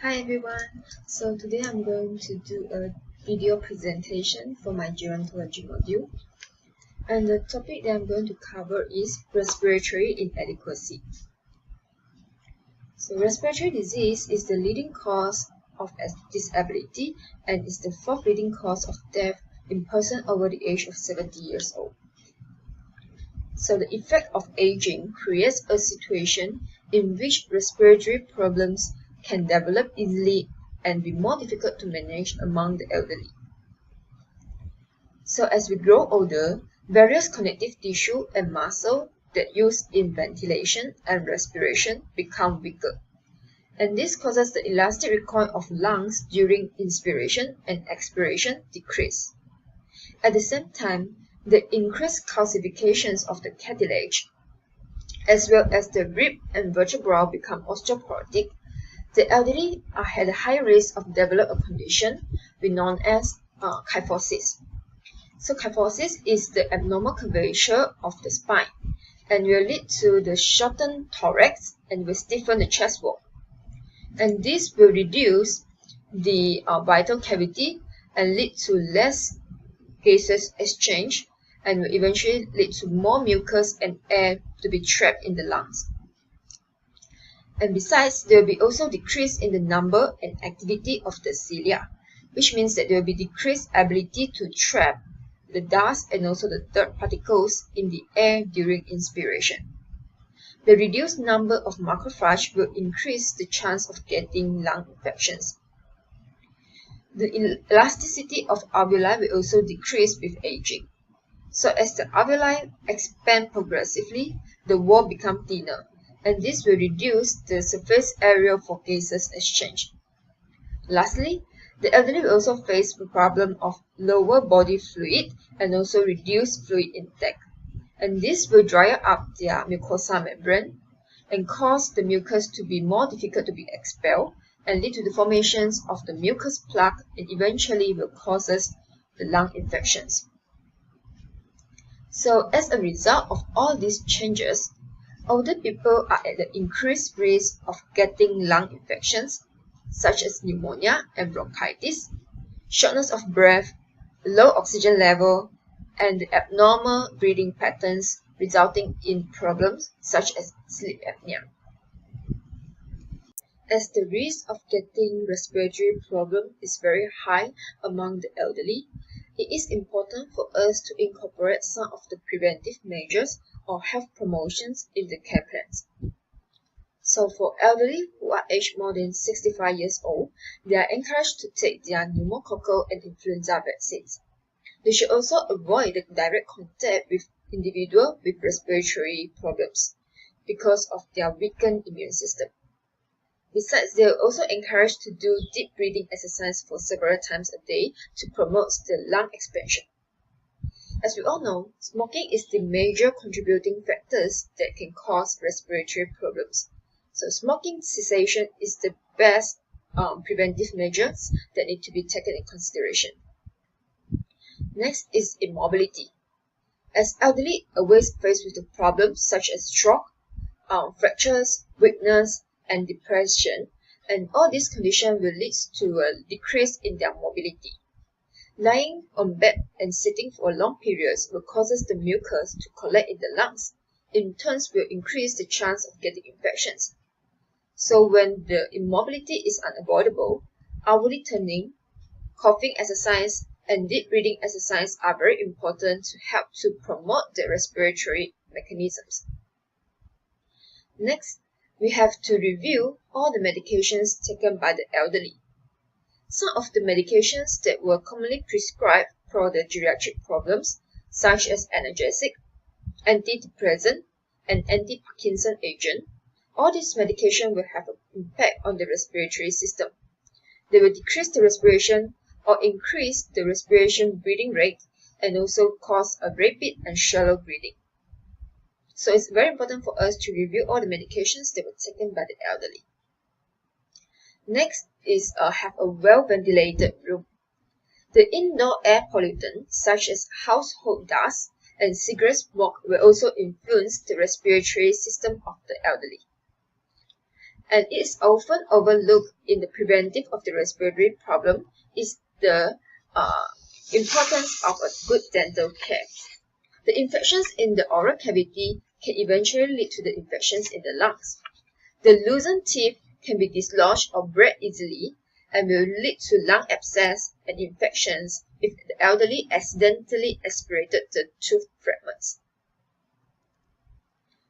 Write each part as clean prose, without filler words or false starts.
Hi everyone, so today I'm going to do a video presentation for my gerontology module, and the topic that I'm going to cover is respiratory inadequacy. So respiratory disease is the leading cause of disability and is the fourth leading cause of death in persons over the age of 70 years old. So the effect of aging creates a situation in which respiratory problems can develop easily and be more difficult to manage among the elderly. So as we grow older, various connective tissue and muscle that use in ventilation and respiration become weaker. And this causes the elastic recoil of lungs during inspiration and expiration decrease. At the same time, the increased calcifications of the cartilage, as well as the rib and vertebra become osteoporotic. The elderly are at a high risk of developing a condition we known as kyphosis. So kyphosis is the abnormal curvature of the spine and will lead to the shortened thorax and will stiffen the chest wall. And this will reduce the vital cavity and lead to less gaseous exchange and will eventually lead to more mucus and air to be trapped in the lungs. And besides, there will be also decrease in the number and activity of the cilia, which means that there will be decreased ability to trap the dust and also the dirt particles in the air during inspiration. The reduced number of macrophages will increase the chance of getting lung infections. The elasticity of alveoli will also decrease with aging. So as the alveoli expand progressively, the wall becomes thinner, and this will reduce the surface area for gaseous exchange. Lastly, the elderly will also face the problem of lower body fluid and also reduced fluid intake. And this will dry up their mucosa membrane and cause the mucus to be more difficult to be expelled and lead to the formations of the mucus plug and eventually will cause the lung infections. So as a result of all these changes, older people are at the increased risk of getting lung infections such as pneumonia and bronchitis, shortness of breath, low oxygen level, and the abnormal breathing patterns resulting in problems such as sleep apnea. As the risk of getting respiratory problem is very high among the elderly, it is important for us to incorporate some of the preventive measures or health promotions in the care plans. So for elderly who are aged more than 65 years old, they are encouraged to take their pneumococcal and influenza vaccines. They should also avoid the direct contact with individuals with respiratory problems because of their weakened immune system. Besides, they are also encouraged to do deep breathing exercise for several times a day to promote the lung expansion. As we all know, smoking is the major contributing factors that can cause respiratory problems. So smoking cessation is the best preventive measures that need to be taken in consideration. Next is immobility. As elderly always faced with the problems such as stroke, fractures, weakness, and depression, and all these conditions will lead to a decrease in their mobility. Lying on bed and sitting for long periods will cause the mucus to collect in the lungs. In turn, will increase the chance of getting infections. So when the immobility is unavoidable, hourly turning, coughing exercise, and deep breathing exercise are very important to help to promote the respiratory mechanisms. Next, we have to review all the medications taken by the elderly. Some of the medications that were commonly prescribed for the geriatric problems, such as analgesic, antidepressant, and anti-Parkinson agent, all these medications will have an impact on the respiratory system. They will decrease the respiration or increase the respiration breathing rate and also cause a rapid and shallow breathing. So it's very important for us to review all the medications that were taken by the elderly. Next is have a well-ventilated room. The indoor air pollutants such as household dust and cigarette smoke will also influence the respiratory system of the elderly. and it is often overlooked in the preventive of the respiratory problem, is the importance of a good dental care. The infections in the oral cavity can eventually lead to the infections in the lungs. The loosened teeth can be dislodged or break easily and will lead to lung abscess and infections if the elderly accidentally aspirated the tooth fragments.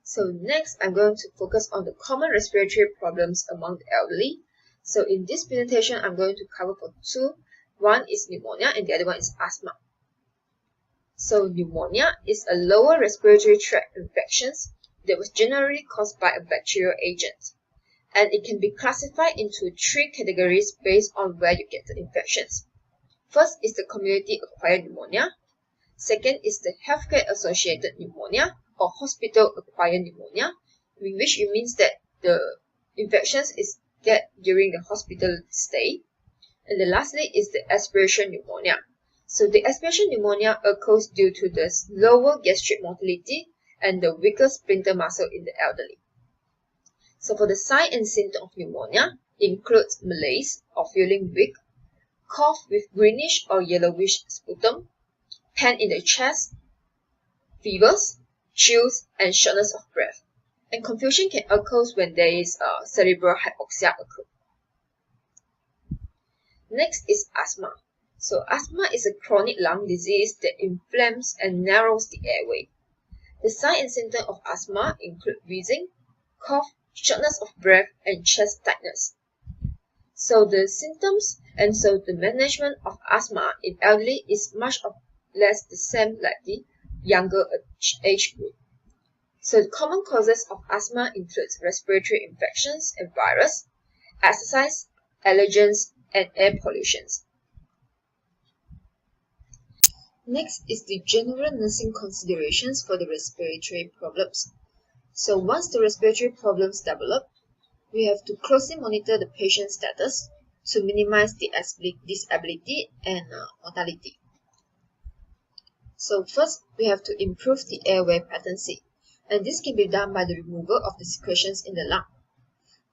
So next, I'm going to focus on the common respiratory problems among the elderly. So in this presentation, I'm going to cover for two. One is pneumonia and the other one is asthma. So pneumonia is a lower respiratory tract infection that was generally caused by a bacterial agent. And it can be classified into three categories based on where you get the infections. First is the community-acquired pneumonia. Second is the healthcare-associated pneumonia or hospital-acquired pneumonia, in which it means that the infections is get during the hospital stay. And then lastly is the aspiration pneumonia. So the aspiration pneumonia occurs due to the lower gastric motility and the weaker sphincter muscle in the elderly. So for the sign and symptom of pneumonia includes malaise or feeling weak, cough with greenish or yellowish sputum, pain in the chest, fevers, chills, and shortness of breath. And confusion can occur when there is cerebral hypoxia occur. Next is asthma. So asthma is a chronic lung disease that inflames and narrows the airway. The sign and symptom of asthma include wheezing, cough, shortness of breath, and chest tightness. So the symptoms and so the management of asthma in elderly is much less the same like the younger age group. So the common causes of asthma includes respiratory infections and virus, exercise, allergens, and air pollutions. Next is the general nursing considerations for the respiratory problems. So once the respiratory problems develop, we have to closely monitor the patient's status to minimize the disability and mortality. So first, we have to improve the airway patency, and this can be done by the removal of the secretions in the lung.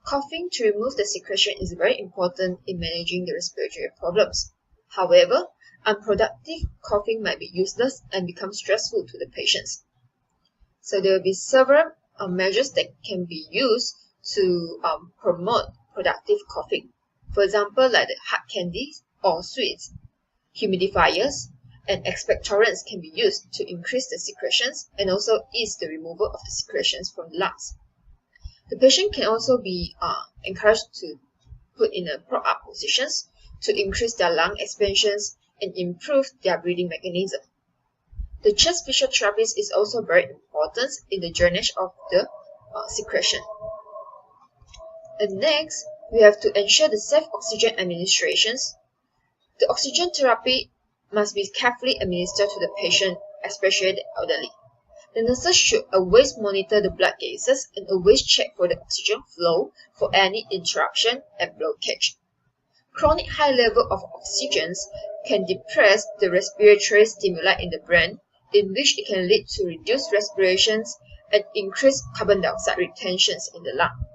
Coughing to remove the secretion is very important in managing the respiratory problems. However, unproductive coughing might be useless and become stressful to the patients. So there will be several measures that can be used to promote productive coughing. For example, like the hard candies or sweets, humidifiers, and expectorants can be used to increase the secretions and also ease the removal of the secretions from the lungs. The patient can also be encouraged to put in a prop-up positions to increase their lung expansions and improve their breathing mechanism. The chest physiotherapy is also very important in the drainage of the secretion. And next, we have to ensure the safe oxygen administrations. The oxygen therapy must be carefully administered to the patient, especially the elderly. The nurses should always monitor the blood gases and always check for the oxygen flow for any interruption and blockage. Chronic high level of oxygens can depress the respiratory stimuli in the brain, in which it can lead to reduced respirations and increased carbon dioxide retentions in the lung.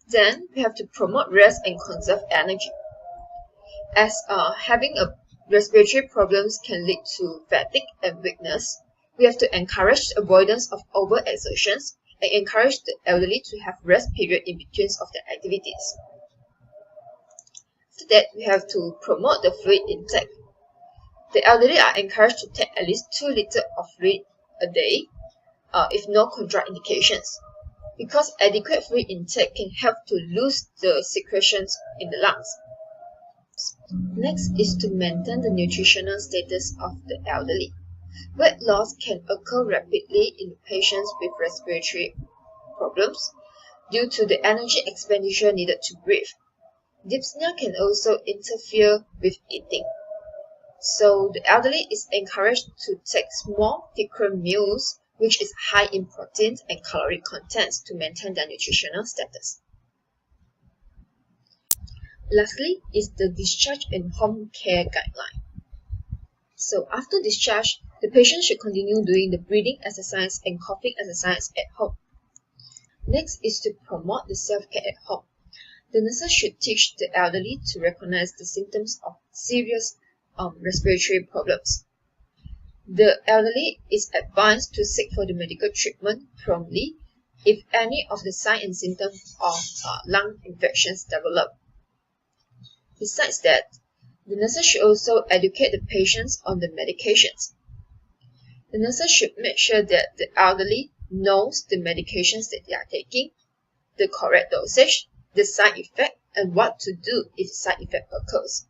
Then, we have to promote rest and conserve energy. As having respiratory problems can lead to fatigue and weakness, we have to encourage the avoidance of overexertions and encourage the elderly to have rest period in between of their activities. After that, we have to promote the fluid intake. The elderly are encouraged to take at least 2 liters of fluid a day, if no contraindications, because adequate fluid intake can help to lose the secretions in the lungs. Next is to maintain the nutritional status of the elderly. Weight loss can occur rapidly in patients with respiratory problems due to the energy expenditure needed to breathe. Dyspnea can also interfere with eating. So the elderly is encouraged to take small, frequent meals which is high in protein and caloric contents to maintain their nutritional status. Lastly is the discharge and home care guideline. So after discharge, the patient should continue doing the breathing exercise and coughing exercise at home. Next is to promote the self-care at home. The nurses should teach the elderly to recognize the symptoms of serious respiratory problems. The elderly is advised to seek for the medical treatment promptly if any of the signs and symptoms of lung infections develop. Besides that, the nurses should also educate the patients on the medications. The nurses should make sure that the elderly knows the medications that they are taking, the correct dosage, the side effect, and what to do if the side effect occurs.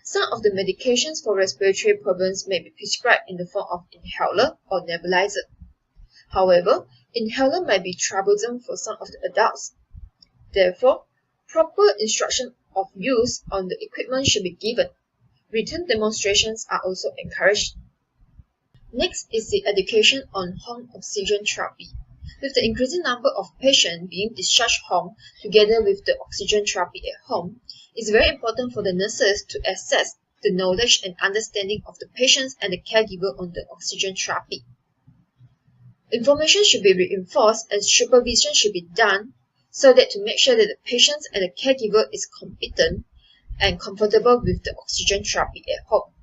Some of the medications for respiratory problems may be prescribed in the form of inhaler or nebulizer. However, inhaler might be troublesome for some of the adults. Therefore, proper instruction of use on the equipment should be given. Written demonstrations are also encouraged. Next is the education on home oxygen therapy. With the increasing number of patients being discharged home together with the oxygen therapy at home, it's very important for the nurses to assess the knowledge and understanding of the patients and the caregiver on the oxygen therapy. Information should be reinforced and supervision should be done so that to make sure that the patients and the caregiver is competent and comfortable with the oxygen therapy at home.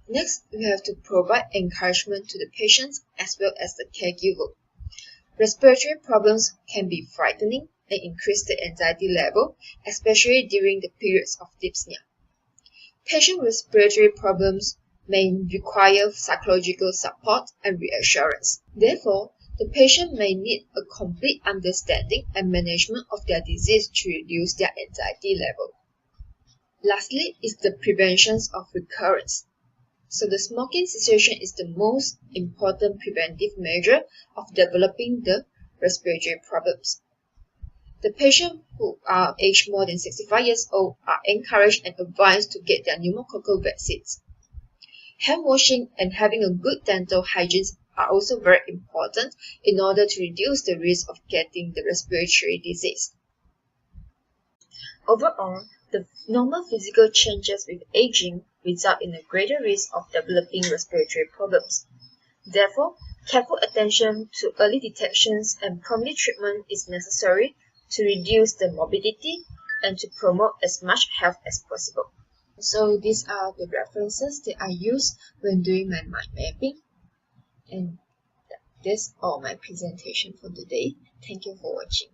Next, we have to provide encouragement to the patients as well as the caregiver. Respiratory problems can be frightening and increase the anxiety level, especially during the periods of dyspnea. Patient respiratory problems may require psychological support and reassurance. Therefore, the patient may need a complete understanding and management of their disease to reduce their anxiety level. Lastly is the prevention of recurrence. So the smoking cessation is the most important preventive measure of developing the respiratory problems. The patients who are aged more than 65 years old are encouraged and advised to get their pneumococcal vaccines. Hand washing and having a good dental hygiene are also very important in order to reduce the risk of getting the respiratory disease. Overall, the normal physical changes with aging result in a greater risk of developing respiratory problems. Therefore, careful attention to early detections and prompt treatment is necessary to reduce the morbidity and to promote as much health as possible. So these are the references that I use when doing my mind mapping. And that's all my presentation for today. Thank you for watching.